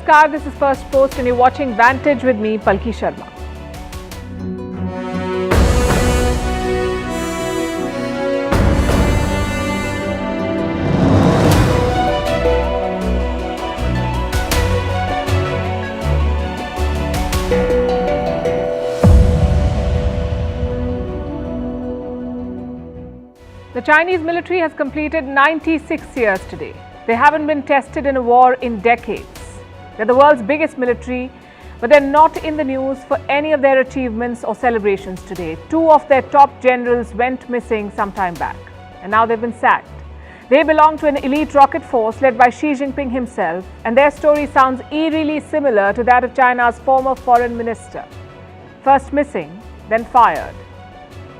Namaskar, this is Firstpost and you're watching Vantage with me, Palki Sharma. The Chinese military has completed 96 years today. They haven't been tested in a war in decades. They're the world's biggest military, but they're not in the news for any of their achievements or celebrations today. Two of their top generals went missing some time back, and now they've been sacked. They belong to an elite rocket force led by Xi Jinping himself, and their story sounds eerily similar to that of China's former foreign minister. First missing, then fired.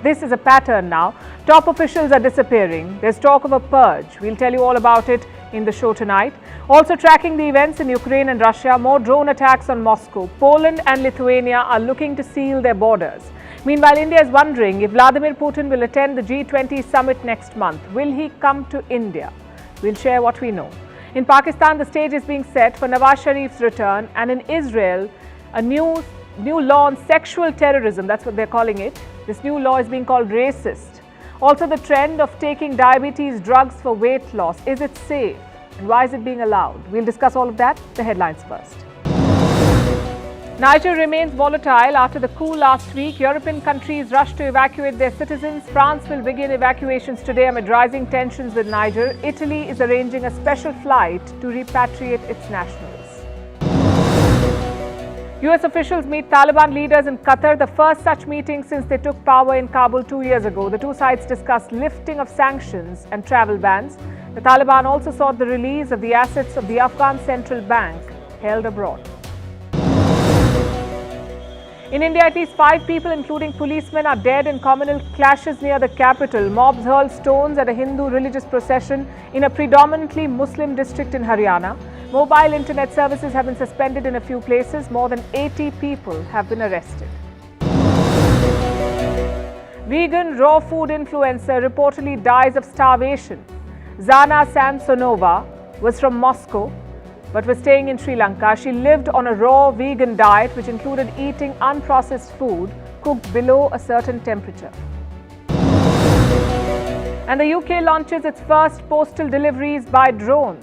This is a pattern now. Top officials are disappearing. There's talk of a purge. We'll tell you all about it in the show tonight. Also tracking the events in Ukraine and Russia, more drone attacks on Moscow. Poland and Lithuania are looking to seal their borders. Meanwhile, India is wondering if Vladimir Putin will attend the G20 summit next month. Will he come to India? We'll share what we know. In Pakistan, the stage is being set for Nawaz Sharif's return, and in Israel, a new law on sexual terrorism, that's what they're calling it. This new law is being called racist. Also, the trend of taking diabetes drugs for weight loss. Is it safe? And why is it being allowed? We'll discuss all of that. The headlines first. Niger remains volatile after the coup last week. European countries rush to evacuate their citizens. France will begin evacuations today amid rising tensions with Niger. Italy is arranging a special flight to repatriate its nationals. US officials meet Taliban leaders in Qatar, the first such meeting since they took power in Kabul 2 years ago. The two sides discussed lifting of sanctions and travel bans. The Taliban also sought the release of the assets of the Afghan Central Bank held abroad. In India, at least 5 people, including policemen, are dead in communal clashes near the capital. Mobs hurled stones at a Hindu religious procession in a predominantly Muslim district in Haryana. Mobile internet services have been suspended in a few places. More than 80 people have been arrested. Vegan raw food influencer reportedly dies of starvation. Zana Samsonova was from Moscow but was staying in Sri Lanka. She lived on a raw vegan diet which included eating unprocessed food cooked below a certain temperature. And the UK launches its first postal deliveries by drone.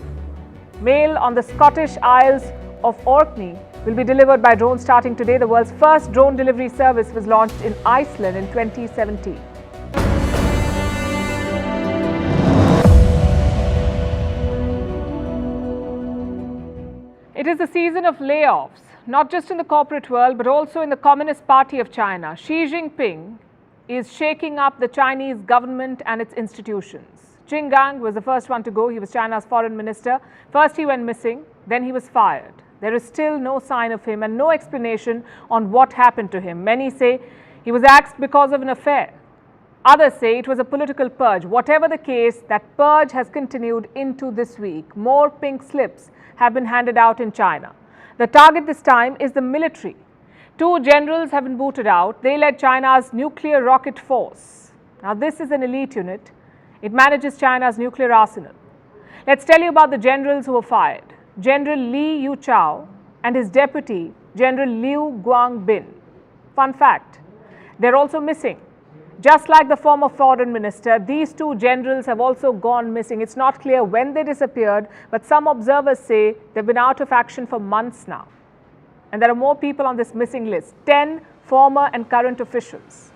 Mail on the Scottish Isles of Orkney will be delivered by drone starting today. The world's first drone delivery service was launched in Iceland in 2017. It is the season of layoffs, not just in the corporate world, but also in the Communist Party of China. Xi Jinping is shaking up the Chinese government and its institutions. Qin Gang was the first one to go. He was China's foreign minister. First he went missing, then he was fired. There is still no sign of him and no explanation on what happened to him. Many say he was axed because of an affair. Others say it was a political purge. Whatever the case, that purge has continued into this week. More pink slips have been handed out in China. The target this time is the military. 2 generals have been booted out. They led China's nuclear rocket force. Now this is an elite unit. It manages China's nuclear arsenal. Let's tell you about the generals who were fired. General Li Yuchao and his deputy, General Liu Guangbin. Fun fact, they're also missing. Just like the former foreign minister, these 2 generals have also gone missing. It's not clear when they disappeared, but some observers say they've been out of action for months now. And there are more people on this missing list, 10 former and current officials.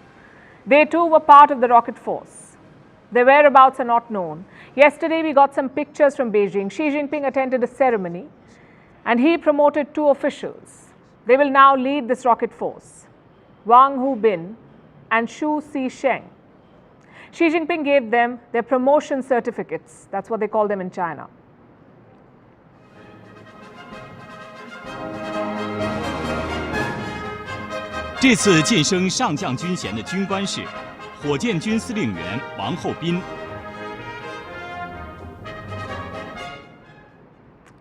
They too were part of the rocket force. Their whereabouts are not known. Yesterday, we got some pictures from Beijing. Xi Jinping attended a ceremony and he promoted 2 officials. They will now lead this rocket force, Wang Hubin and Xu Zisheng. Xi Jinping gave them their promotion certificates. That's what they call them in China. This 次晋升上将军衔的军官是火箭军司令员王厚斌。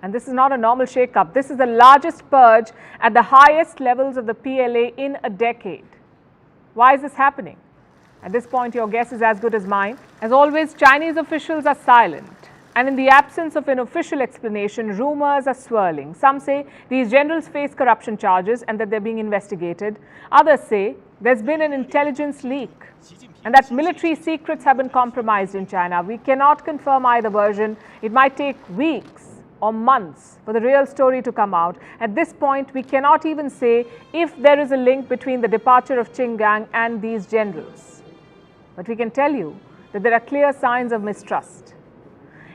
And this is not a normal shake-up. This is the largest purge at the highest levels of the PLA in a decade. Why is this happening? At this point, your guess is as good as mine. As always, Chinese officials are silent And in the absence of an official explanation, rumors are swirling. Some say these generals face corruption charges and that they're being investigated. Others say there's been an intelligence leak and that military secrets have been compromised in China. We cannot confirm either version. It might take weeks or months for the real story to come out. At this point, we cannot even say if there is a link between the departure of Qin Gang and these generals. But we can tell you that there are clear signs of mistrust.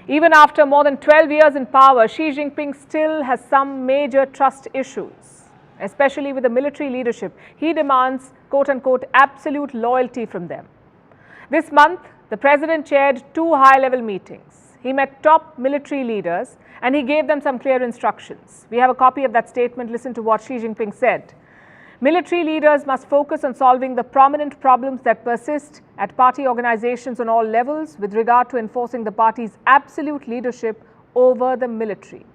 Even after more than 12 years in power, Xi Jinping still has some major trust issues, especially with the military leadership. He demands, quote-unquote, absolute loyalty from them. This month, the president chaired 2 high-level meetings. He met top military leaders and he gave them some clear instructions. We have a copy of that statement. Listen to what Xi Jinping said. Military leaders must focus on solving the prominent problems that persist at party organizations on all levels with regard to enforcing the party's absolute leadership over the military.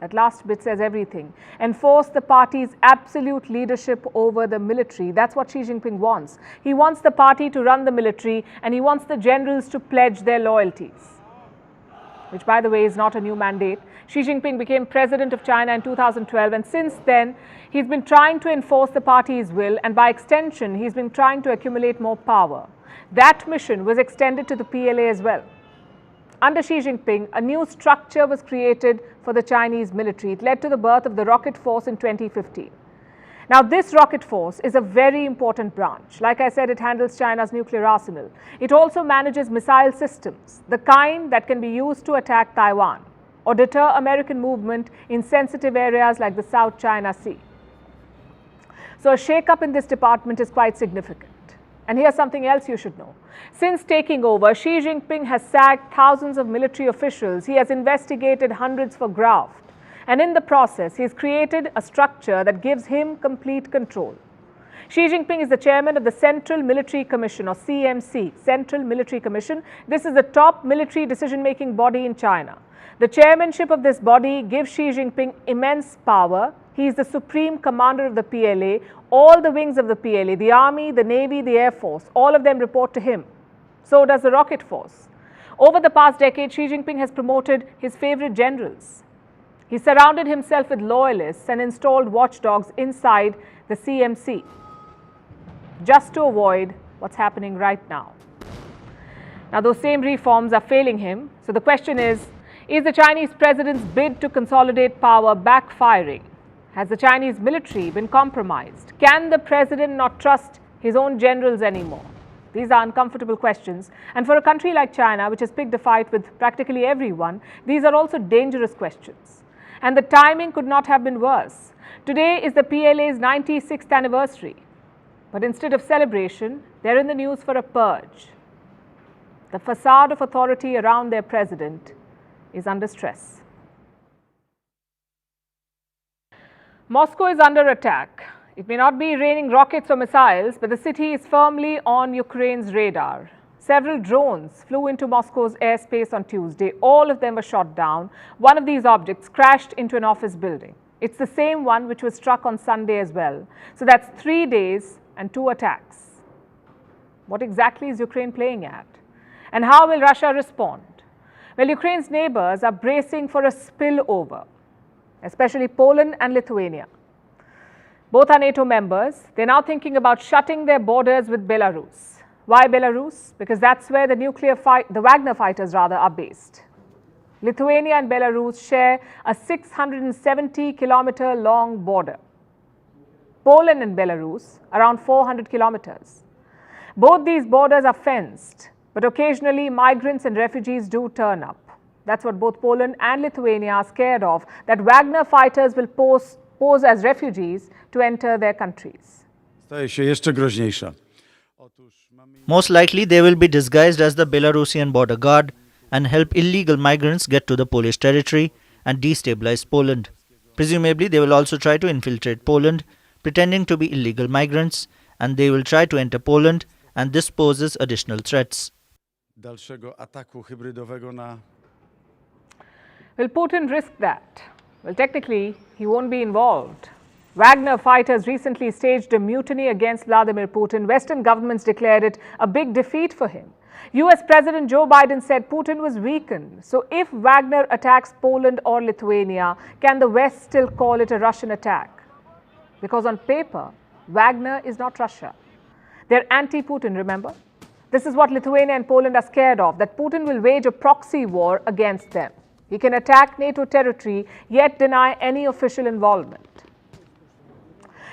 That last bit says everything. Enforce the party's absolute leadership over the military. That's what Xi Jinping wants. He wants the party to run the military and he wants the generals to pledge their loyalties, which, by the way, is not a new mandate. Xi Jinping became president of China in 2012 and since then he's been trying to enforce the party's will and by extension he's been trying to accumulate more power. That mission was extended to the PLA as well. Under Xi Jinping, a new structure was created for the Chinese military. It led to the birth of the Rocket Force in 2015. Now, this rocket force is a very important branch. Like I said, it handles China's nuclear arsenal. It also manages missile systems, the kind that can be used to attack Taiwan or deter American movement in sensitive areas like the South China Sea. So, a shake-up in this department is quite significant. And here's something else you should know. Since taking over, Xi Jinping has sacked thousands of military officials. He has investigated hundreds for graft. And in the process, he has created a structure that gives him complete control. Xi Jinping is the chairman of the Central Military Commission, or CMC, Central Military Commission. This is the top military decision-making body in China. The chairmanship of this body gives Xi Jinping immense power. He is the supreme commander of the PLA. All the wings of the PLA, the Army, the Navy, the Air Force, all of them report to him. So does the Rocket Force. Over the past decade, Xi Jinping has promoted his favorite generals. He surrounded himself with loyalists and installed watchdogs inside the CMC, just to avoid what's happening right now. Now, those same reforms are failing him. So the question is the Chinese president's bid to consolidate power backfiring? Has the Chinese military been compromised? Can the president not trust his own generals anymore? These are uncomfortable questions. And for a country like China, which has picked a fight with practically everyone, these are also dangerous questions. And the timing could not have been worse. Today is the PLA's 96th anniversary. But instead of celebration, they're in the news for a purge. The facade of authority around their president is under stress. Moscow is under attack. It may not be raining rockets or missiles, but the city is firmly on Ukraine's radar. Several drones flew into Moscow's airspace on Tuesday. All of them were shot down. One of these objects crashed into an office building. It's the same one which was struck on Sunday as well. So that's 3 days and 2 attacks. What exactly is Ukraine playing at? And how will Russia respond? Well, Ukraine's neighbors are bracing for a spillover, especially Poland and Lithuania. Both are NATO members. They're now thinking about shutting their borders with Belarus. Why Belarus? Because that's where the Wagner fighters are based. Lithuania and Belarus share a 670-kilometer long border. Poland and Belarus around 400 kilometers. Both these borders are fenced, but occasionally migrants and refugees do turn up. That's what both Poland and Lithuania are scared of, that Wagner fighters will pose as refugees to enter their countries. Most likely they will be disguised as the Belarusian border guard and help illegal migrants get to the Polish territory and destabilize Poland. Presumably they will also try to infiltrate Poland, pretending to be illegal migrants, and they will try to enter Poland, and this poses additional threats. Will Putin risk that? Well, technically, he won't be involved. Wagner fighters recently staged a mutiny against Vladimir Putin. Western governments declared it a big defeat for him. US President Joe Biden said Putin was weakened. So if Wagner attacks Poland or Lithuania, can the West still call it a Russian attack? Because on paper, Wagner is not Russia. They're anti-Putin, remember? This is what Lithuania and Poland are scared of, that Putin will wage a proxy war against them. He can attack NATO territory, yet deny any official involvement.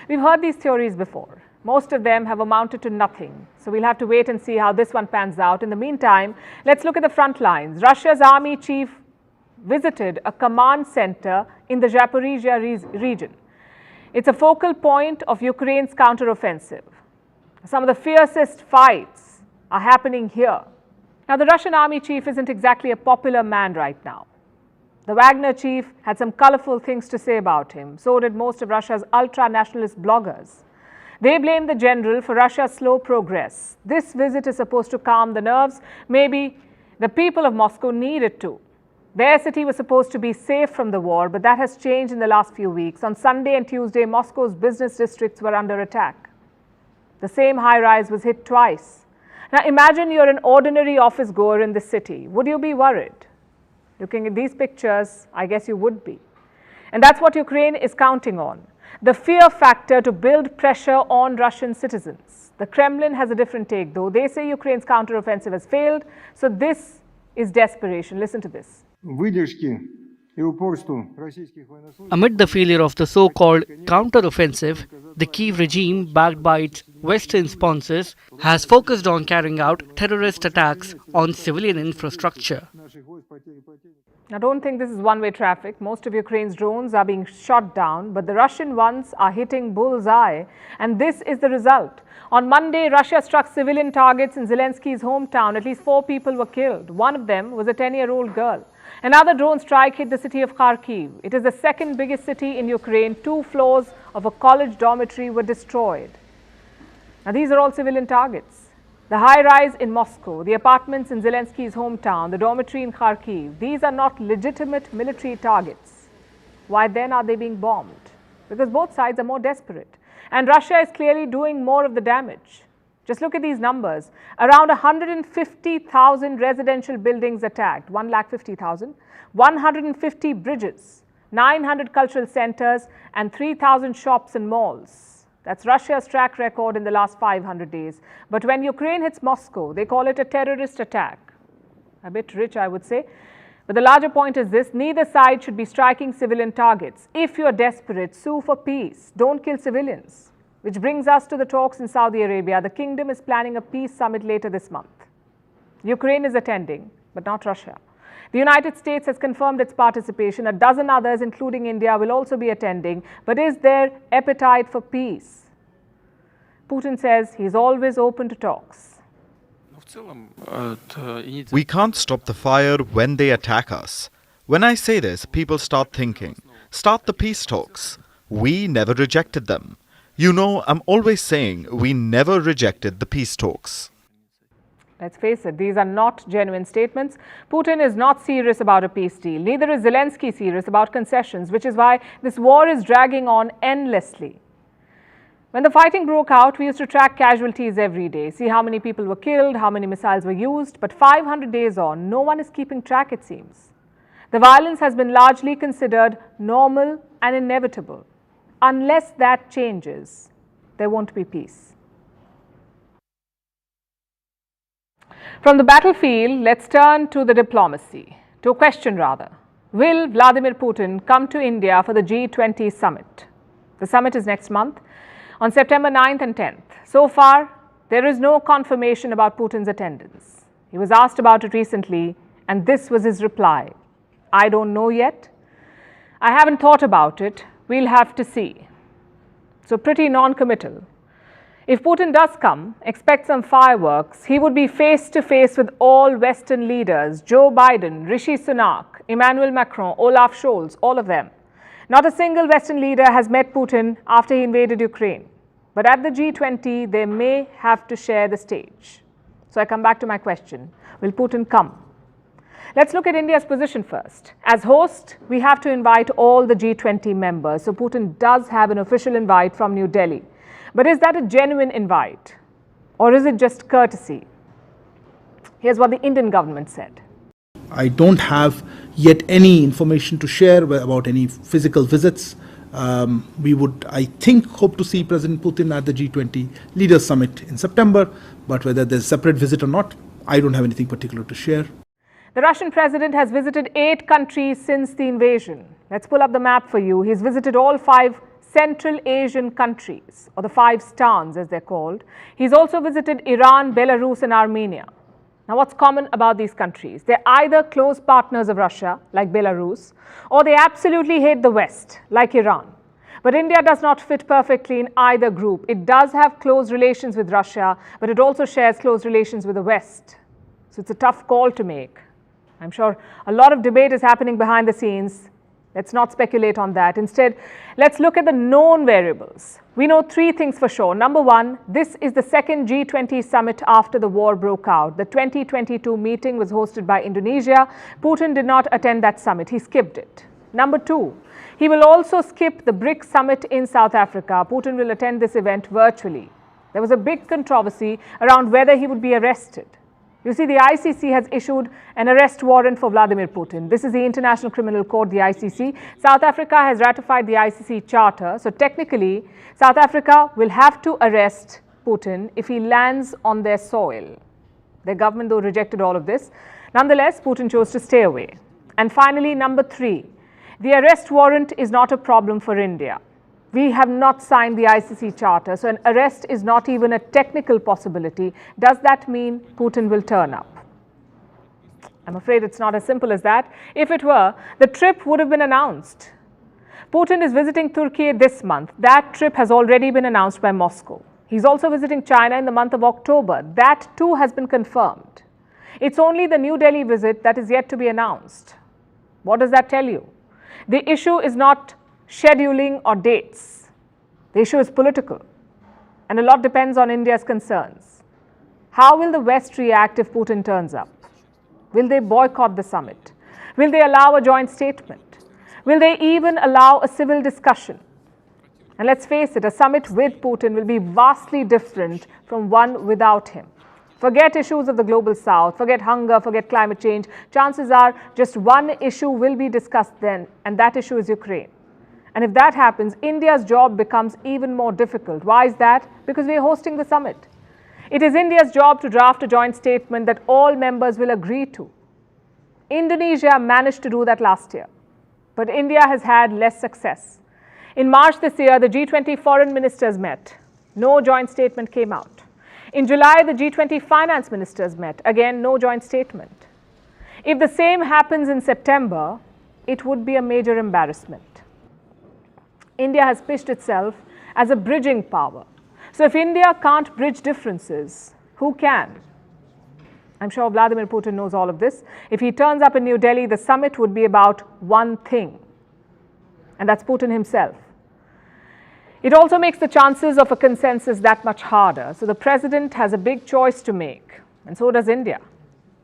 We've heard these theories before. Most of them have amounted to nothing. So we'll have to wait and see how this one pans out. In the meantime, let's look at the front lines. Russia's army chief visited a command center in the Zaporizhia region. It's a focal point of Ukraine's counteroffensive. Some of the fiercest fights are happening here. Now, the Russian army chief isn't exactly a popular man right now. The Wagner chief had some colorful things to say about him. So did most of Russia's ultra-nationalist bloggers. They blame the general for Russia's slow progress. This visit is supposed to calm the nerves. Maybe the people of Moscow need it too. Their city was supposed to be safe from the war, but that has changed in the last few weeks. On Sunday and Tuesday, Moscow's business districts were under attack. The same high-rise was hit twice. Now imagine you're an ordinary office goer in the city. Would you be worried? Looking at these pictures, I guess you would be. And that's what Ukraine is counting on. The fear factor to build pressure on Russian citizens. The Kremlin has a different take though. They say Ukraine's counteroffensive has failed. So this is desperation. Listen to this. Amid the failure of the so-called counter-offensive, the Kyiv regime, backed by its Western sponsors, has focused on carrying out terrorist attacks on civilian infrastructure. Now, don't think this is one-way traffic. Most of Ukraine's drones are being shot down, but the Russian ones are hitting bullseye, and this is the result. On Monday, Russia struck civilian targets in Zelensky's hometown. At least 4 people were killed. One of them was a 10-year-old girl. Another drone strike hit the city of Kharkiv. It is the second biggest city in Ukraine. 2 floors of a college dormitory were destroyed. Now, these are all civilian targets. The high-rise in Moscow, the apartments in Zelensky's hometown, the dormitory in Kharkiv, these are not legitimate military targets. Why then are they being bombed? Because both sides are more desperate. And Russia is clearly doing more of the damage. Just look at these numbers. Around 150,000 residential buildings attacked, 150,000, 150 bridges, 900 cultural centers, and 3,000 shops and malls. That's Russia's track record in the last 500 days. But when Ukraine hits Moscow, they call it a terrorist attack. A bit rich, I would say. But the larger point is this: neither side should be striking civilian targets. If you're desperate, sue for peace. Don't kill civilians. Which brings us to the talks in Saudi Arabia. The kingdom is planning a peace summit later this month. Ukraine is attending, but not Russia. The United States has confirmed its participation. A dozen others, including India, will also be attending. But is there appetite for peace? Putin says he's always open to talks. We can't stop the fire when they attack us. When I say this, people start thinking, start the peace talks. We never rejected them. You know, I'm always saying we never rejected the peace talks. Let's face it, these are not genuine statements. Putin is not serious about a peace deal. Neither is Zelensky serious about concessions, which is why this war is dragging on endlessly. When the fighting broke out, we used to track casualties every day, see how many people were killed, how many missiles were used. But 500 days on, no one is keeping track, it seems. The violence has been largely considered normal and inevitable. Unless that changes, there won't be peace. From the battlefield, let's turn to the diplomacy, to a question rather. Will Vladimir Putin come to India for the G20 summit? The summit is next month on September 9th and 10th. So far, there is no confirmation about Putin's attendance. He was asked about it recently, and this was his reply. I don't know yet. I haven't thought about it. We'll have to see. So pretty non-committal. If Putin does come, expect some fireworks. He would be face-to-face with all Western leaders: Joe Biden, Rishi Sunak, Emmanuel Macron, Olaf Scholz, all of them. Not a single Western leader has met Putin after he invaded Ukraine. But at the G20, they may have to share the stage. So I come back to my question. Will Putin come? Let's look at India's position first. As host, we have to invite all the G20 members. So Putin does have an official invite from New Delhi. But is that a genuine invite? Or is it just courtesy? Here's what the Indian government said. I don't have yet any information to share about any physical visits. We would, I think, hope to see President Putin at the G20 Leaders Summit in September, but whether there's a separate visit or not, I don't have anything particular to share. The Russian president has visited 8 countries since the invasion. Let's pull up the map for you. He's visited all 5 Central Asian countries, or the 5 stans as they're called. He's also visited Iran, Belarus and Armenia. Now, what's common about these countries? They're either close partners of Russia, like Belarus, or they absolutely hate the West, like Iran. But India does not fit perfectly in either group. It does have close relations with Russia, but it also shares close relations with the West. So it's a tough call to make. I'm sure a lot of debate is happening behind the scenes. Let's not speculate on that. Instead, let's look at the known variables. We know 3 things for sure. Number 1, this is the second G20 summit after the war broke out. The 2022 meeting was hosted by Indonesia. Putin did not attend that summit. He skipped it. Number 2, he will also skip the BRICS summit in South Africa. Putin will attend this event virtually. There was a big controversy around whether he would be arrested. You see, the ICC has issued an arrest warrant for Vladimir Putin. This is the International Criminal Court, the ICC. South Africa has ratified the ICC charter. So technically, South Africa will have to arrest Putin if he lands on their soil. Their government, though, rejected all of this. Nonetheless, Putin chose to stay away. And finally, number 3, the arrest warrant is not a problem for India. We have not signed the ICC charter, so an arrest is not even a technical possibility. Does that mean Putin will turn up? I'm afraid it's not as simple as that. If it were, the trip would have been announced. Putin is visiting Turkey this month. That trip has already been announced by Moscow. He's also visiting China in the month of October. That too has been confirmed. It's only the New Delhi visit that is yet to be announced. What does that tell you? The issue is not scheduling or dates. The issue is political, and a lot depends on India's concerns. How will the West react if Putin turns up? Will they boycott the summit? Will they allow a joint statement? Will they even allow a civil discussion? And let's face it, a summit with Putin will be vastly different from one without him. Forget issues of the global south, forget hunger, forget climate change. Chances are just one issue will be discussed then, and that issue is Ukraine. And if that happens, India's job becomes even more difficult. Why is that? Because we are hosting the summit. It is India's job to draft a joint statement that all members will agree to. Indonesia managed to do that last year, but India has had less success. In March this year, the G20 foreign ministers met. No joint statement came out. In July, the G20 finance ministers met. Again, no joint statement. If the same happens in September, it would be a major embarrassment. India has pitched itself as a bridging power. So if India can't bridge differences, who can? I'm sure Vladimir Putin knows all of this. If he turns up in New Delhi, the summit would be about one thing, and that's Putin himself. It also makes the chances of a consensus that much harder. So the president has a big choice to make, and so does India.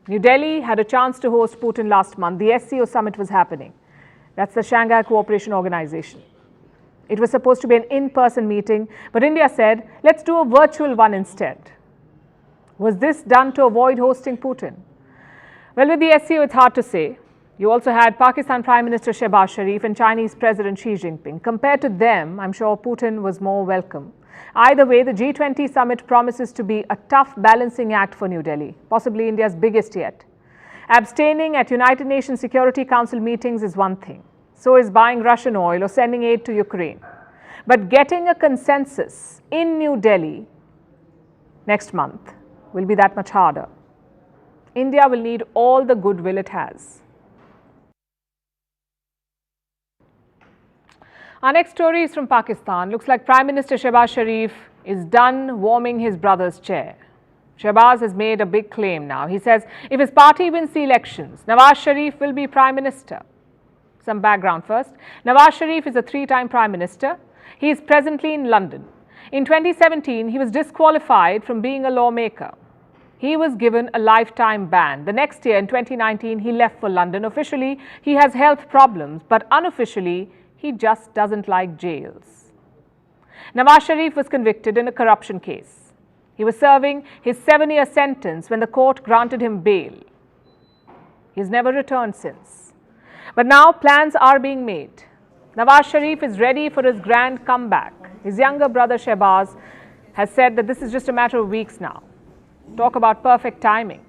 New Delhi had a chance to host Putin last month. The SCO summit was happening. That's the Shanghai Cooperation Organization. It was supposed to be an in-person meeting, but India said, let's do a virtual one instead. Was this done to avoid hosting Putin? Well, with the SCO, it's hard to say. You also had Pakistan Prime Minister Shehbaz Sharif and Chinese President Xi Jinping. Compared to them, I'm sure Putin was more welcome. Either way, the G20 summit promises to be a tough balancing act for New Delhi, possibly India's biggest yet. Abstaining at United Nations Security Council meetings is one thing. So is buying Russian oil or sending aid to Ukraine. But getting a consensus in New Delhi next month will be that much harder. India will need all the goodwill it has. Our next story is from Pakistan. Looks like Prime Minister Shehbaz Sharif is done warming his brother's chair. Shehbaz has made a big claim now. He says if his party wins the elections, Nawaz Sharif will be Prime Minister. Some background first. Nawaz Sharif is a 3-time Prime Minister. He is presently in London. In 2017, he was disqualified from being a lawmaker. He was given a lifetime ban. The next year, in 2019, he left for London. Officially, he has health problems, but unofficially, he just doesn't like jails. Nawaz Sharif was convicted in a corruption case. He was serving his 7-year sentence when the court granted him bail. He's never returned since. But now plans are being made. Nawaz Sharif is ready for his grand comeback. His younger brother Shehbaz has said that this is just a matter of weeks now. Talk about perfect timing.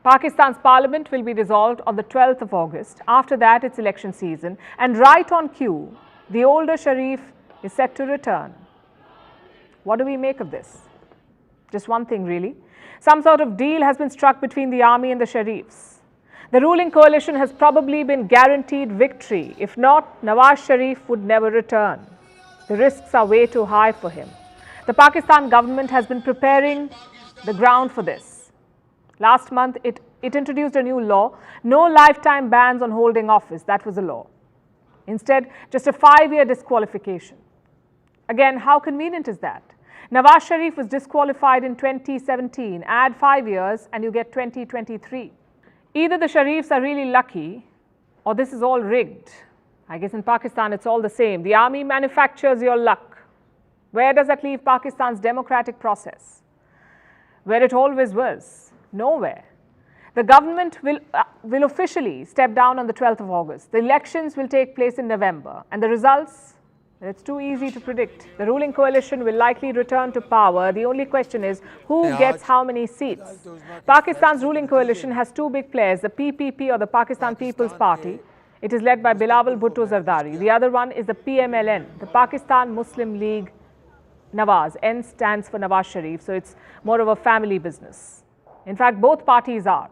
Pakistan's parliament will be dissolved on the 12th of August. After that, it's election season. And right on cue, the older Sharif is set to return. What do we make of this? Just one thing, really. Some sort of deal has been struck between the army and the Sharifs. The ruling coalition has probably been guaranteed victory. If not, Nawaz Sharif would never return. The risks are way too high for him. The Pakistan government has been preparing the ground for this. Last month, it introduced a new law, no lifetime bans on holding office. That was the law. Instead, just a 5-year disqualification. Again, how convenient is that? Nawaz Sharif was disqualified in 2017. Add 5 years and you get 2023. Either the Sharifs are really lucky or this is all rigged. I guess in Pakistan, it's all the same. The army manufactures your luck. Where does that leave Pakistan's democratic process? Where it always was. Nowhere. The government will officially step down on the 12th of August. The elections will take place in November. And the results, it's too easy to predict. The ruling coalition will likely return to power. The only question is, who gets how many seats? Pakistan's ruling coalition has 2 big players, the PPP or the Pakistan People's Party. It is led by Bilawal Bhutto Zardari. The other one is the PMLN, the Pakistan Muslim League Nawaz. N stands for Nawaz Sharif, so it's more of a family business. In fact, both parties are.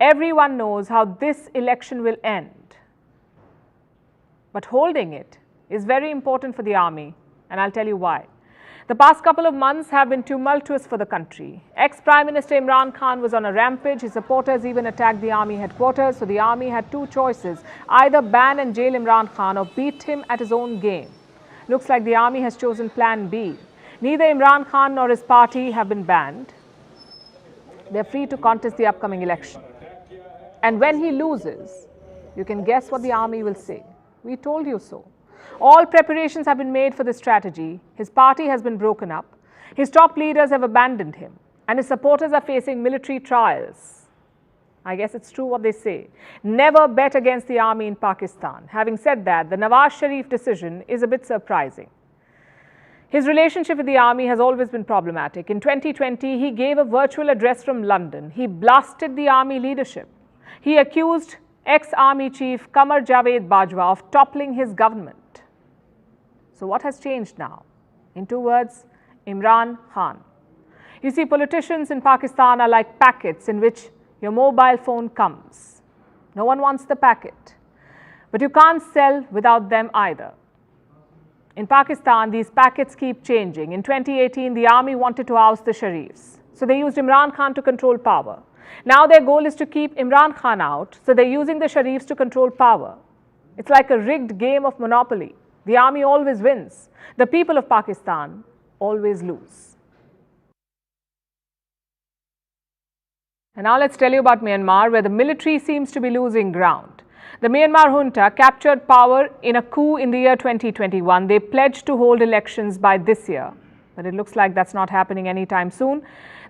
Everyone knows how this election will end. But holding it is very important for the army, and I'll tell you why. The past couple of months have been tumultuous for the country. Ex-Prime Minister Imran Khan was on a rampage. His supporters even attacked the army headquarters. So the army had 2 choices, either ban and jail Imran Khan or beat him at his own game. Looks like the army has chosen plan B. Neither Imran Khan nor his party have been banned. They're free to contest the upcoming election. And when he loses, you can guess what the army will say. We told you so. All preparations have been made for this strategy. His party has been broken up. His top leaders have abandoned him. And his supporters are facing military trials. I guess it's true what they say. Never bet against the army in Pakistan. Having said that, the Nawaz Sharif decision is a bit surprising. His relationship with the army has always been problematic. In 2020, he gave a virtual address from London. He blasted the army leadership. He accused ex-army chief Qamar Javed Bajwa of toppling his government. So what has changed now? In 2 words, Imran Khan. You see, politicians in Pakistan are like packets in which your mobile phone comes. No one wants the packet. But you can't sell without them either. In Pakistan, these packets keep changing. In 2018, the army wanted to oust the Sharifs. So they used Imran Khan to control power. Now their goal is to keep Imran Khan out. So they're using the Sharifs to control power. It's like a rigged game of Monopoly. The army always wins. The people of Pakistan always lose. And now let's tell you about Myanmar, where the military seems to be losing ground. The Myanmar junta captured power in a coup in the year 2021. They pledged to hold elections by this year, but it looks like that's not happening anytime soon.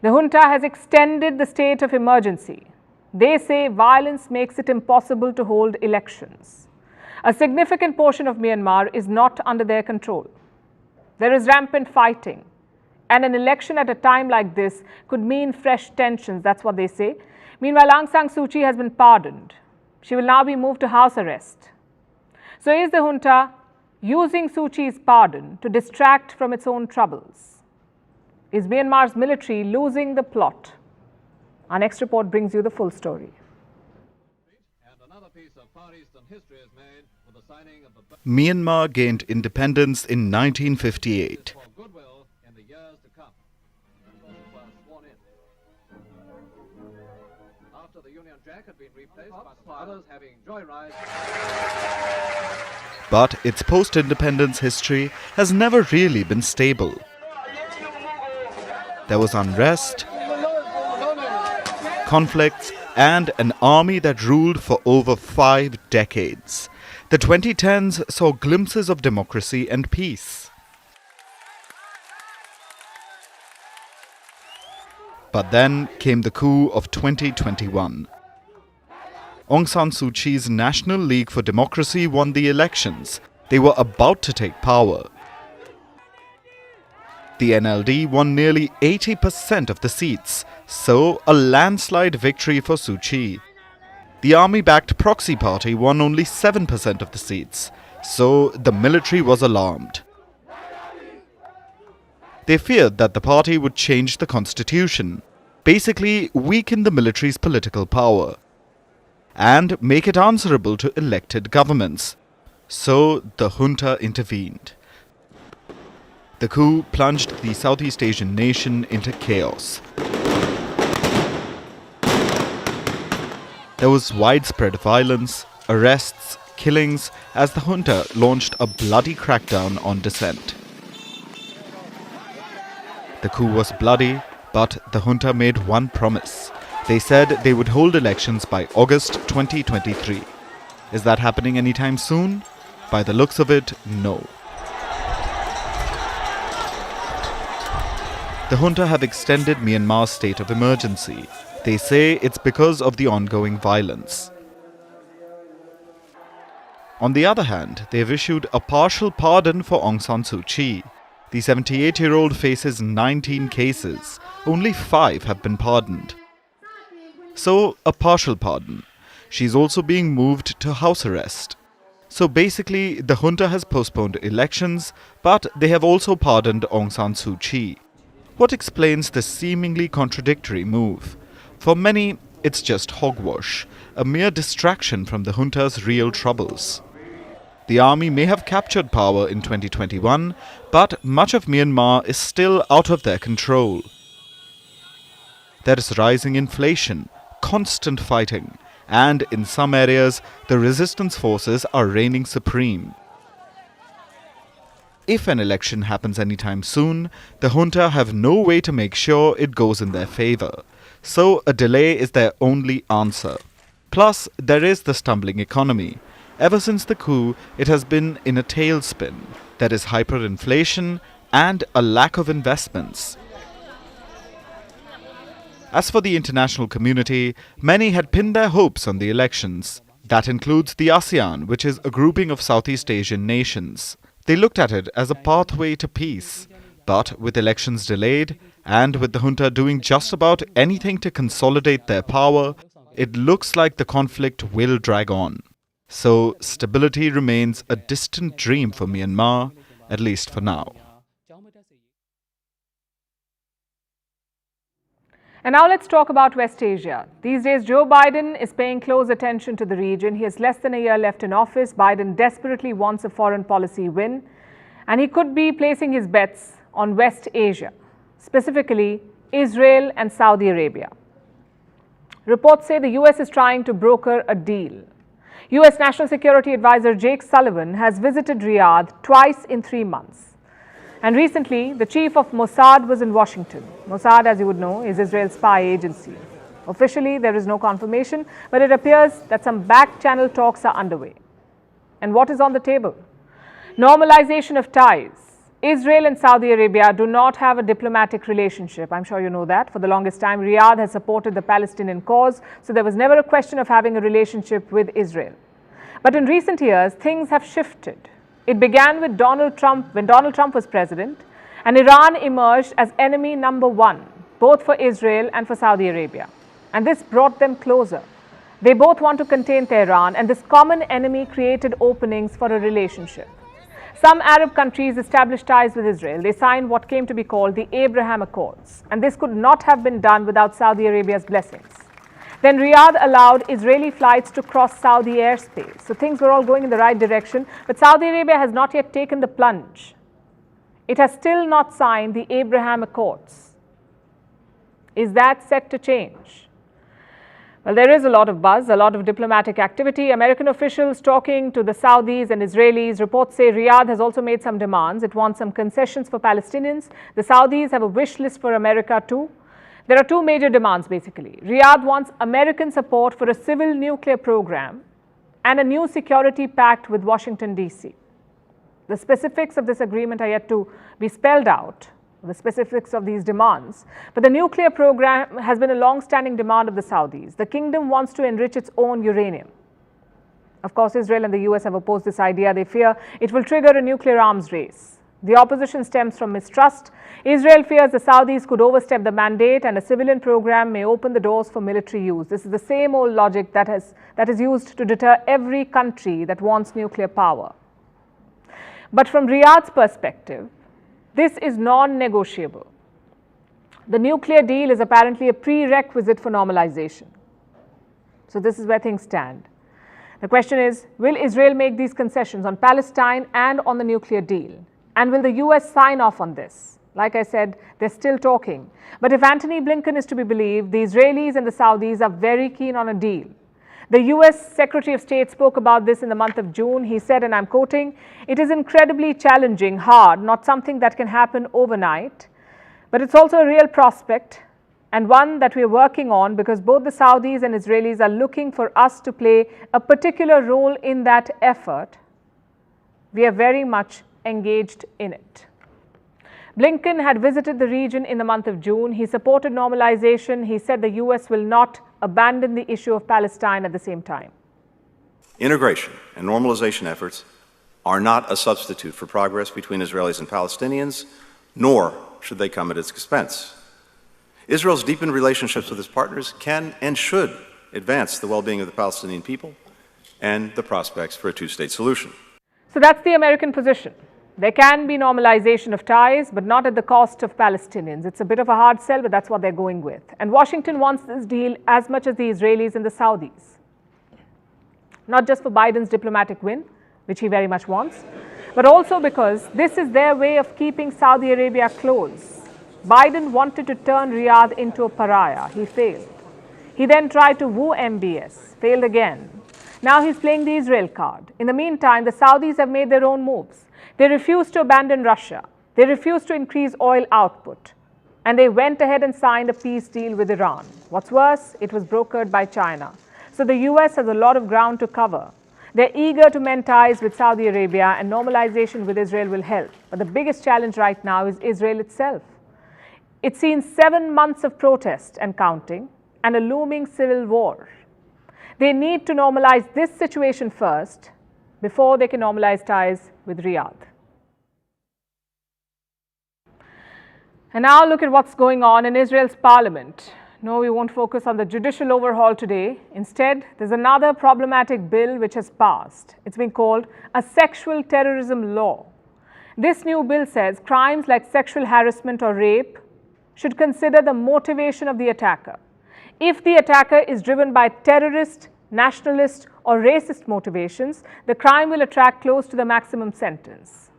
The junta has extended the state of emergency. They say violence makes it impossible to hold elections. A significant portion of Myanmar is not under their control. There is rampant fighting, and an election at a time like this could mean fresh tensions, that's what they say. Meanwhile, Aung San Suu Kyi has been pardoned. She will now be moved to house arrest. So is the junta using Suu Kyi's pardon to distract from its own troubles? Is Myanmar's military losing the plot? Our next report brings you the full story. Myanmar gained independence in 1958. But its post-independence history has never really been stable. There was unrest, conflicts, and an army that ruled for over 5 decades. The 2010s saw glimpses of democracy and peace. But then came the coup of 2021. Aung San Suu Kyi's National League for Democracy won the elections. They were about to take power. The NLD won nearly 80% of the seats, so a landslide victory for Suu Kyi. The army-backed proxy party won only 7% of the seats, so the military was alarmed. They feared that the party would change the constitution, basically weaken the military's political power, and make it answerable to elected governments. So the junta intervened. The coup plunged the Southeast Asian nation into chaos. There was widespread violence, arrests, killings as the junta launched a bloody crackdown on dissent. The coup was bloody, but the junta made one promise. They said they would hold elections by August 2023. Is that happening anytime soon? By the looks of it, no. The junta have extended Myanmar's state of emergency. They say it's because of the ongoing violence. On the other hand, they have issued a partial pardon for Aung San Suu Kyi. The 78-year-old faces 19 cases. Only 5 have been pardoned. So, a partial pardon. She's also being moved to house arrest. So basically, the junta has postponed elections, but they have also pardoned Aung San Suu Kyi. What explains this seemingly contradictory move? For many, it's just hogwash, a mere distraction from the junta's real troubles. The army may have captured power in 2021, but much of Myanmar is still out of their control. There is rising inflation, constant fighting, and in some areas, the resistance forces are reigning supreme. If an election happens anytime soon, the junta have no way to make sure it goes in their favor. So a delay is their only answer. Plus, there is the stumbling economy. Ever since the coup, it has been in a tailspin. There is hyperinflation and a lack of investments. As for the international community, many had pinned their hopes on the elections. That includes the ASEAN, which is a grouping of Southeast Asian nations. They looked at it as a pathway to peace. But with elections delayed, and with the junta doing just about anything to consolidate their power, it looks like the conflict will drag on. So stability remains a distant dream for Myanmar, at least for now. And now let's talk about West Asia. These days, Joe Biden is paying close attention to the region. He has less than a year left in office. Biden desperately wants a foreign policy win, and he could be placing his bets on West Asia, specifically Israel and Saudi Arabia. Reports say the US is trying to broker a deal. US National Security Advisor Jake Sullivan has visited Riyadh twice in 3 months. And recently, the chief of Mossad was in Washington. Mossad, as you would know, is Israel's spy agency. Officially, there is no confirmation, but it appears that some back-channel talks are underway. And what is on the table? Normalization of ties. Israel and Saudi Arabia do not have a diplomatic relationship. I'm sure you know that. For the longest time, Riyadh has supported the Palestinian cause, so there was never a question of having a relationship with Israel. But in recent years, things have shifted. It began with Donald Trump, when Donald Trump was president, and Iran emerged as enemy number 1, both for Israel and for Saudi Arabia. And this brought them closer. They both want to contain Tehran, and this common enemy created openings for a relationship. Some Arab countries established ties with Israel. They signed what came to be called the Abraham Accords, and this could not have been done without Saudi Arabia's blessings. Then Riyadh allowed Israeli flights to cross Saudi airspace. So things were all going in the right direction, but Saudi Arabia has not yet taken the plunge. It has still not signed the Abraham Accords. Is that set to change? Well, there is a lot of buzz, a lot of diplomatic activity. American officials talking to the Saudis and Israelis. Reports say Riyadh has also made some demands. It wants some concessions for Palestinians. The Saudis have a wish list for America too. There are 2 major demands basically. Riyadh wants American support for a civil nuclear program and a new security pact with Washington, D.C. The specifics of this agreement are yet to be spelled out, the specifics of these demands. But the nuclear program has been a long-standing demand of the Saudis. The kingdom wants to enrich its own uranium. Of course, Israel and the US have opposed this idea. They fear it will trigger a nuclear arms race. The opposition stems from mistrust. Israel fears the Saudis could overstep the mandate and a civilian program may open the doors for military use. This is the same old logic that is used to deter every country that wants nuclear power. But from Riyadh's perspective, this is non-negotiable. The nuclear deal is apparently a prerequisite for normalization. So this is where things stand. The question is, will Israel make these concessions on Palestine and on the nuclear deal? And will the US sign off on this? Like I said, they're still talking. But if Antony Blinken is to be believed, the Israelis and the Saudis are very keen on a deal. The US Secretary of State spoke about this in the month of June. He said, and I'm quoting, "It is incredibly challenging, hard, not something that can happen overnight, but it's also a real prospect and one that we are working on because both the Saudis and Israelis are looking for us to play a particular role in that effort. We are very much engaged in it." Blinken had visited the region in the month of June. He supported normalization. He said the US will not abandon the issue of Palestine at the same time. Integration and normalization efforts are not a substitute for progress between Israelis and Palestinians, nor should they come at its expense. Israel's deepened relationships with its partners can and should advance the well-being of the Palestinian people and the prospects for a two-state solution. So that's the American position. There can be normalization of ties, but not at the cost of Palestinians. It's a bit of a hard sell, but that's what they're going with. And Washington wants this deal as much as the Israelis and the Saudis. Not just for Biden's diplomatic win, which he very much wants, but also because this is their way of keeping Saudi Arabia close. Biden wanted to turn Riyadh into a pariah. He failed. He then tried to woo MBS, failed again. Now he's playing the Israel card. In the meantime, the Saudis have made their own moves. They refused to abandon Russia. They refused to increase oil output. And they went ahead and signed a peace deal with Iran. What's worse, it was brokered by China. So the US has a lot of ground to cover. They're eager to mend ties with Saudi Arabia, and normalization with Israel will help. But the biggest challenge right now is Israel itself. It's seen 7 months of protest and counting, and a looming civil war. They need to normalize this situation first before they can normalize ties with Riyadh. And now look at what's going on in Israel's parliament. No, we won't focus on the judicial overhaul today. Instead, there's another problematic bill which has passed. It's been called a sexual terrorism law. This new bill says crimes like sexual harassment or rape should consider the motivation of the attacker. If the attacker is driven by terrorist, nationalist or racist motivations, the crime will attract close to the maximum sentence.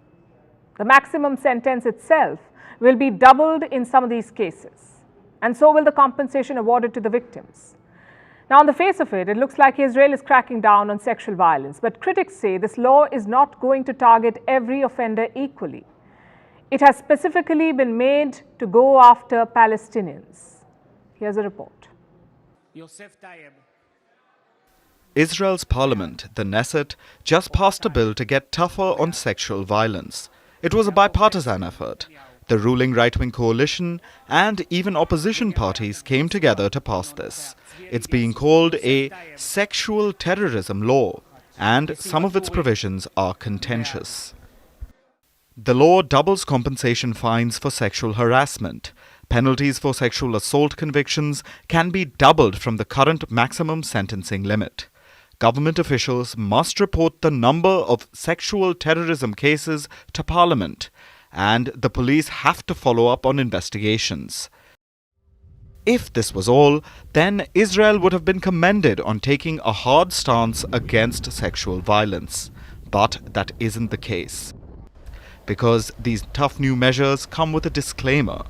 The maximum sentence itself will be doubled in some of these cases, and so will the compensation awarded to the victims. Now, on the face of it, it looks like Israel is cracking down on sexual violence, but critics say this law is not going to target every offender equally. It has specifically been made to go after Palestinians. Here's a report. Israel's parliament, the Knesset, just passed a bill to get tougher on sexual violence. It was a bipartisan effort. The ruling right-wing coalition and even opposition parties came together to pass this. It's being called a sexual terrorism law, and some of its provisions are contentious. The law doubles compensation fines for sexual harassment. Penalties for sexual assault convictions can be doubled from the current maximum sentencing limit. Government officials must report the number of sexual terrorism cases to Parliament, and the police have to follow up on investigations. If this was all, then Israel would have been commended on taking a hard stance against sexual violence. But that isn't the case, because these tough new measures come with a disclaimer.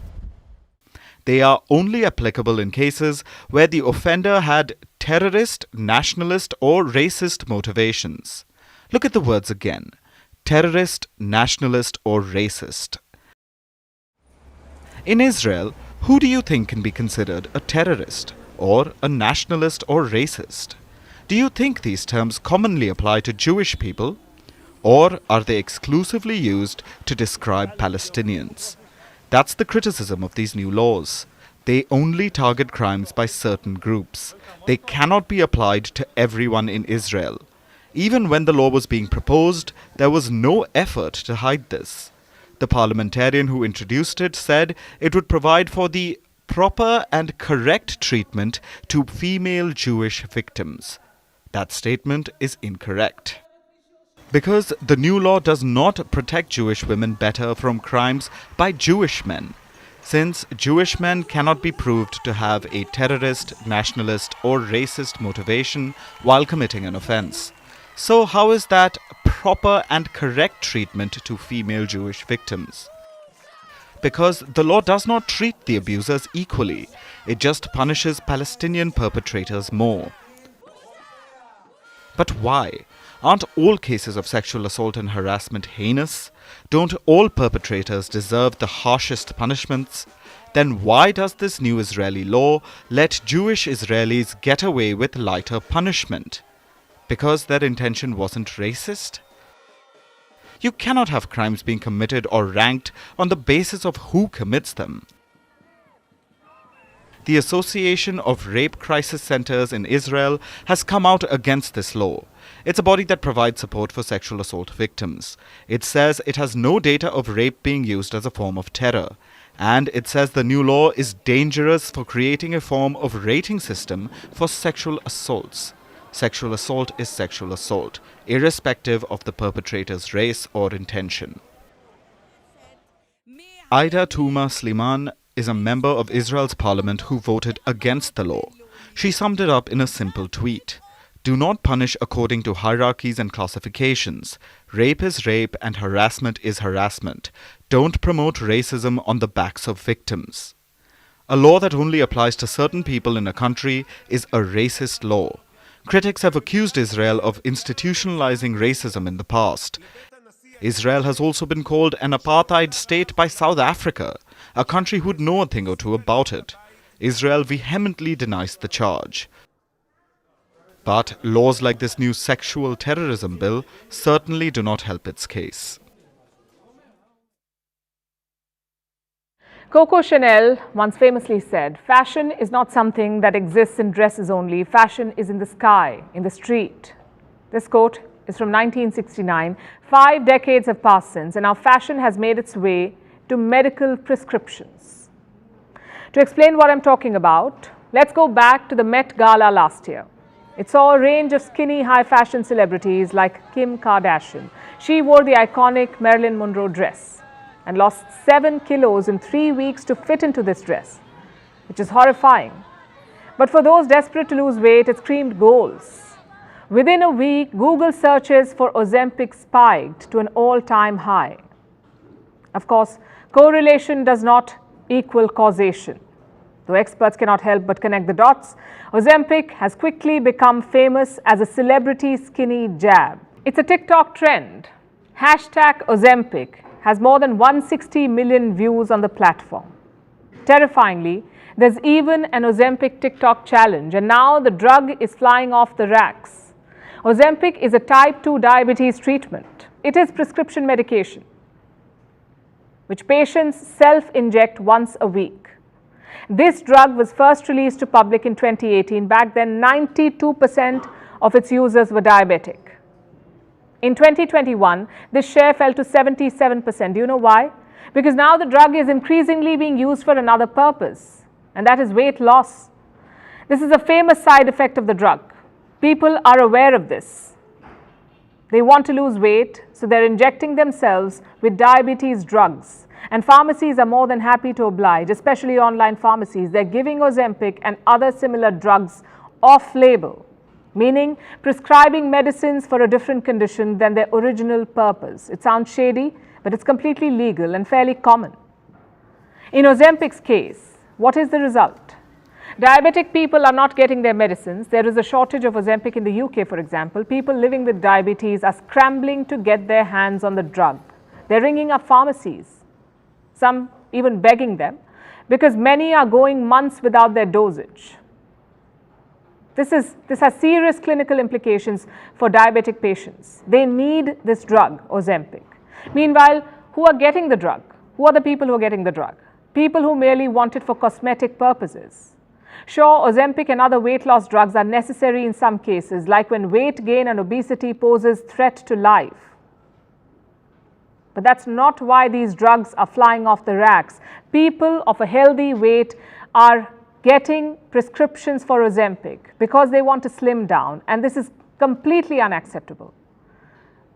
They are only applicable in cases where the offender had terrorist, nationalist or racist motivations. Look at the words again: terrorist, nationalist or racist. In Israel, who do you think can be considered a terrorist or a nationalist or racist? Do you think these terms commonly apply to Jewish people, or are they exclusively used to describe Palestinians? That's the criticism of these new laws. They only target crimes by certain groups. They cannot be applied to everyone in Israel. Even when the law was being proposed, there was no effort to hide this. The parliamentarian who introduced it said it would provide for the proper and correct treatment to female Jewish victims. That statement is incorrect. Because the new law does not protect Jewish women better from crimes by Jewish men, since Jewish men cannot be proved to have a terrorist, nationalist or racist motivation while committing an offense. So how is that proper and correct treatment to female Jewish victims? Because the law does not treat the abusers equally, it just punishes Palestinian perpetrators more. But why? Aren't all cases of sexual assault and harassment heinous? Don't all perpetrators deserve the harshest punishments? Then why does this new Israeli law let Jewish Israelis get away with lighter punishment? Because their intention wasn't racist? You cannot have crimes being committed or ranked on the basis of who commits them. The Association of Rape Crisis Centers in Israel has come out against this law. It's a body that provides support for sexual assault victims. It says it has no data of rape being used as a form of terror. And it says the new law is dangerous for creating a form of rating system for sexual assaults. Sexual assault is sexual assault, irrespective of the perpetrator's race or intention. Aida Tuma Sliman is a member of Israel's parliament who voted against the law. She summed it up in a simple tweet. Do not punish according to hierarchies and classifications. Rape is rape and harassment is harassment. Don't promote racism on the backs of victims. A law that only applies to certain people in a country is a racist law. Critics have accused Israel of institutionalizing racism in the past. Israel has also been called an apartheid state by South Africa, a country who'd know a thing or two about it. Israel vehemently denies the charge. But laws like this new sexual terrorism bill certainly do not help its case. Coco Chanel once famously said, "Fashion is not something that exists in dresses only. Fashion is in the sky, in the street." This quote is from 1969. 5 decades have passed since, and now fashion has made its way to medical prescriptions. To explain what I'm talking about, let's go back to the Met Gala last year. It saw a range of skinny, high-fashion celebrities like Kim Kardashian. She wore the iconic Marilyn Monroe dress and lost 7 kilos in 3 weeks to fit into this dress, which is horrifying. But for those desperate to lose weight, it screamed goals. Within a week, Google searches for Ozempic spiked to an all-time high. Of course, correlation does not equal causation. Though experts cannot help but connect the dots, Ozempic has quickly become famous as a celebrity skinny jab. It's a TikTok trend. #Ozempic has more than 160 million views on the platform. Terrifyingly, there's even an Ozempic TikTok challenge, and now the drug is flying off the racks. Ozempic is a type 2 diabetes treatment. It is prescription medication, which patients self-inject once a week. This drug was first released to public in 2018. Back then, 92% of its users were diabetic. In 2021, this share fell to 77%. Do you know why? Because now the drug is increasingly being used for another purpose, and that is weight loss. This is a famous side effect of the drug. People are aware of this. They want to lose weight, so they're injecting themselves with diabetes drugs. And pharmacies are more than happy to oblige, especially online pharmacies. They're giving Ozempic and other similar drugs off-label, meaning prescribing medicines for a different condition than their original purpose. It sounds shady, but it's completely legal and fairly common. In Ozempic's case, what is the result? Diabetic people are not getting their medicines. There is a shortage of Ozempic in the UK, for example. People living with diabetes are scrambling to get their hands on the drug. They're ringing up pharmacies, some even begging them, because many are going months without their dosage. This has serious clinical implications for diabetic patients. They need this drug, Ozempic. Meanwhile, who are getting the drug? Who are the people who are getting the drug? People who merely want it for cosmetic purposes. Sure, Ozempic and other weight loss drugs are necessary in some cases, like when weight gain and obesity poses threat to life. But that's not why these drugs are flying off the racks. People of a healthy weight are getting prescriptions for Ozempic because they want to slim down, and this is completely unacceptable.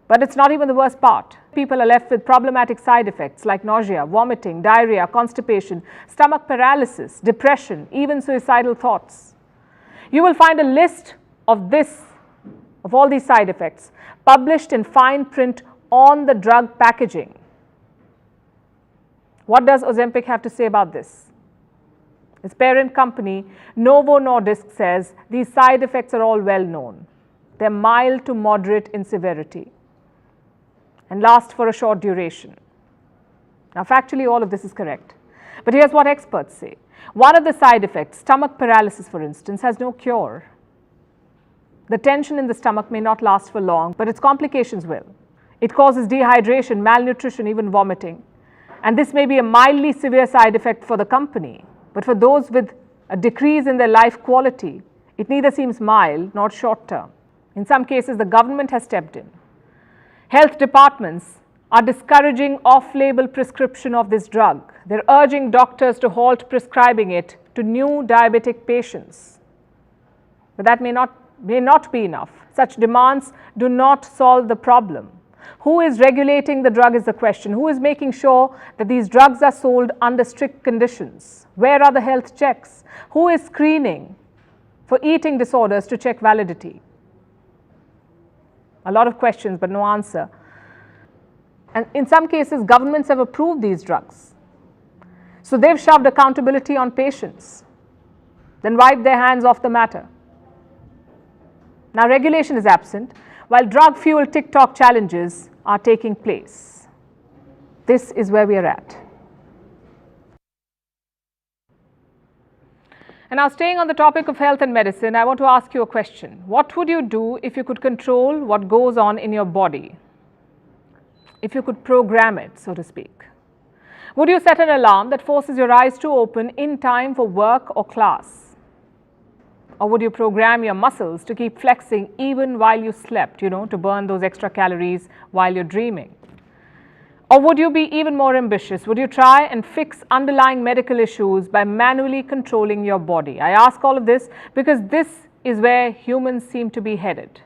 But it's not even the worst part. People are left with problematic side effects like nausea, vomiting, diarrhea, constipation, stomach paralysis, depression, even suicidal thoughts. You will find a list of all these side effects published in fine print on the drug packaging. What does Ozempic have to say about this? Its parent company, Novo Nordisk, says these side effects are all well known. They're mild to moderate in severity and last for a short duration. Now, factually, all of this is correct. But here's what experts say. One of the side effects, stomach paralysis, for instance, has no cure. The tension in the stomach may not last for long, but its complications will. It causes dehydration, malnutrition, even vomiting. And this may be a mildly severe side effect for the company, but for those with a decrease in their life quality, it neither seems mild nor short term. In some cases, the government has stepped in. Health departments are discouraging off-label prescription of this drug. They're urging doctors to halt prescribing it to new diabetic patients. But that may not be enough. Such demands do not solve the problem. Who is regulating the drug is the question. Who is making sure that these drugs are sold under strict conditions? Where are the health checks? Who is screening for eating disorders to check validity? A lot of questions, but no answer. And in some cases, governments have approved these drugs. So they've shoved accountability on patients, then wiped their hands off the matter. Now, regulation is absent, while drug-fueled TikTok challenges are taking place. This is where we are at. And now, staying on the topic of health and medicine, I want to ask you a question. What would you do if you could control what goes on in your body? If you could program it, so to speak? Would you set an alarm that forces your eyes to open in time for work or class? Or would you program your muscles to keep flexing even while you slept, to burn those extra calories while you're dreaming? Or would you be even more ambitious? Would you try and fix underlying medical issues by manually controlling your body? I ask all of this because this is where humans seem to be headed.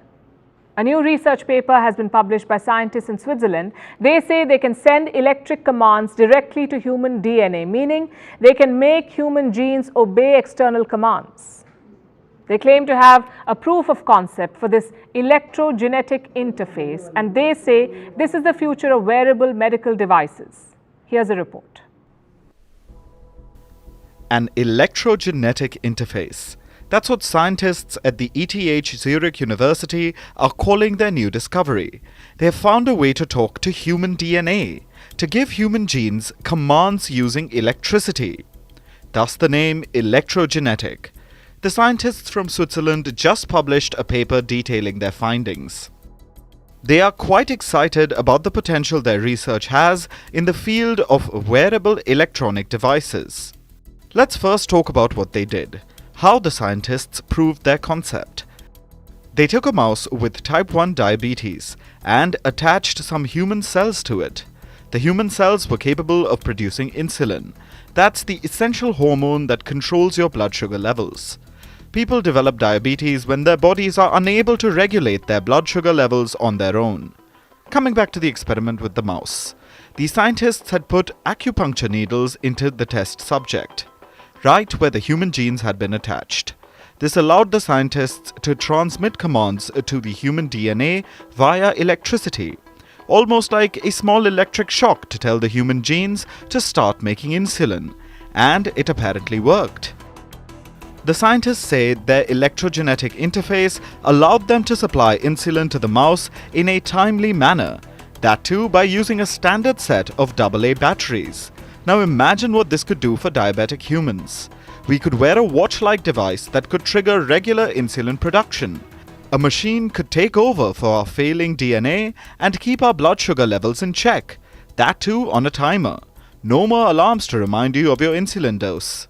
A new research paper has been published by scientists in Switzerland. They say they can send electric commands directly to human DNA, meaning they can make human genes obey external commands. They claim to have a proof of concept for this electrogenetic interface, and they say this is the future of wearable medical devices. Here's a report. An electrogenetic interface. That's what scientists at the ETH Zurich University are calling their new discovery. They have found a way to talk to human DNA, to give human genes commands using electricity. Thus the name electrogenetic. The scientists from Switzerland just published a paper detailing their findings. They are quite excited about the potential their research has in the field of wearable electronic devices. Let's first talk about what they did, how the scientists proved their concept. They took a mouse with type 1 diabetes and attached some human cells to it. The human cells were capable of producing insulin. That's the essential hormone that controls your blood sugar levels. People develop diabetes when their bodies are unable to regulate their blood sugar levels on their own. Coming back to the experiment with the mouse, the scientists had put acupuncture needles into the test subject, right where the human genes had been attached. This allowed the scientists to transmit commands to the human DNA via electricity, almost like a small electric shock to tell the human genes to start making insulin, and it apparently worked. The scientists say their electrogenetic interface allowed them to supply insulin to the mouse in a timely manner, that too by using a standard set of AA batteries. Now imagine what this could do for diabetic humans. We could wear a watch-like device that could trigger regular insulin production. A machine could take over for our failing DNA and keep our blood sugar levels in check, that too on a timer. No more alarms to remind you of your insulin dose.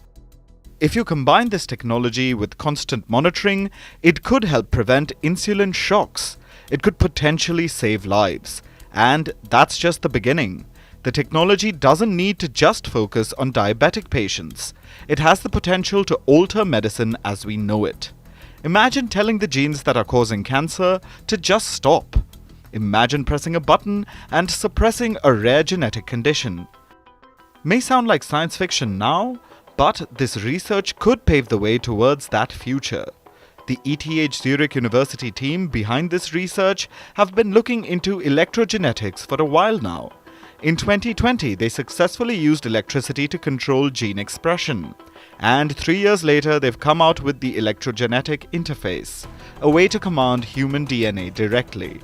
If you combine this technology with constant monitoring, it could help prevent insulin shocks. It could potentially save lives. And that's just the beginning. The technology doesn't need to just focus on diabetic patients. It has the potential to alter medicine as we know it. Imagine telling the genes that are causing cancer to just stop. Imagine pressing a button and suppressing a rare genetic condition. May sound like science fiction now, but this research could pave the way towards that future. The ETH Zurich University team behind this research have been looking into electrogenetics for a while now. In 2020, they successfully used electricity to control gene expression. And 3 years later, they've come out with the electrogenetic interface, a way to command human DNA directly.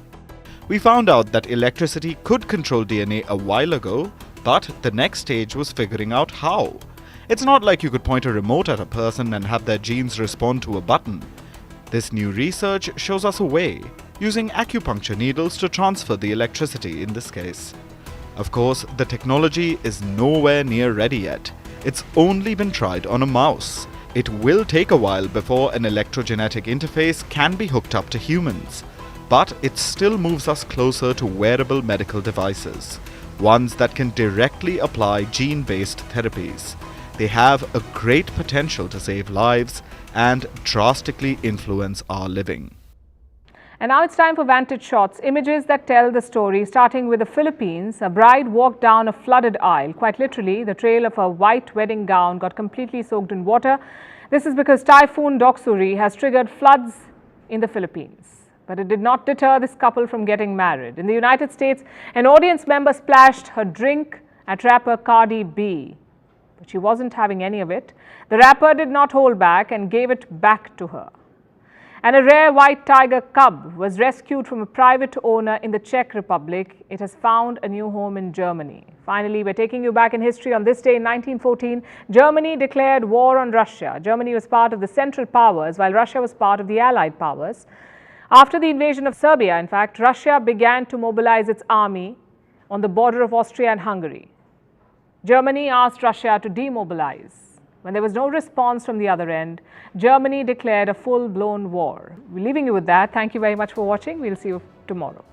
We found out that electricity could control DNA a while ago, but the next stage was figuring out how. It's not like you could point a remote at a person and have their genes respond to a button. This new research shows us a way, using acupuncture needles to transfer the electricity in this case. Of course, the technology is nowhere near ready yet. It's only been tried on a mouse. It will take a while before an electrogenetic interface can be hooked up to humans. But it still moves us closer to wearable medical devices, ones that can directly apply gene-based therapies. They have a great potential to save lives and drastically influence our living. And now it's time for Vantage Shots, images that tell the story. Starting with the Philippines, a bride walked down a flooded aisle. Quite literally, the trail of her white wedding gown got completely soaked in water. This is because Typhoon Doksuri has triggered floods in the Philippines. But it did not deter this couple from getting married. In the United States, an audience member splashed her drink at rapper Cardi B. But she wasn't having any of it. The rapper did not hold back and gave it back to her. And a rare white tiger cub was rescued from a private owner in the Czech Republic. It has found a new home in Germany. Finally, we're taking you back in history. On this day in 1914, Germany declared war on Russia. Germany was part of the Central Powers, while Russia was part of the Allied Powers. After the invasion of Serbia, in fact, Russia began to mobilize its army on the border of Austria and Hungary. Germany asked Russia to demobilize. When there was no response from the other end, Germany declared a full-blown war. We're leaving you with that. Thank you very much for watching. We'll see you tomorrow.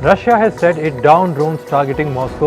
Russia has said it downed drones targeting Moscow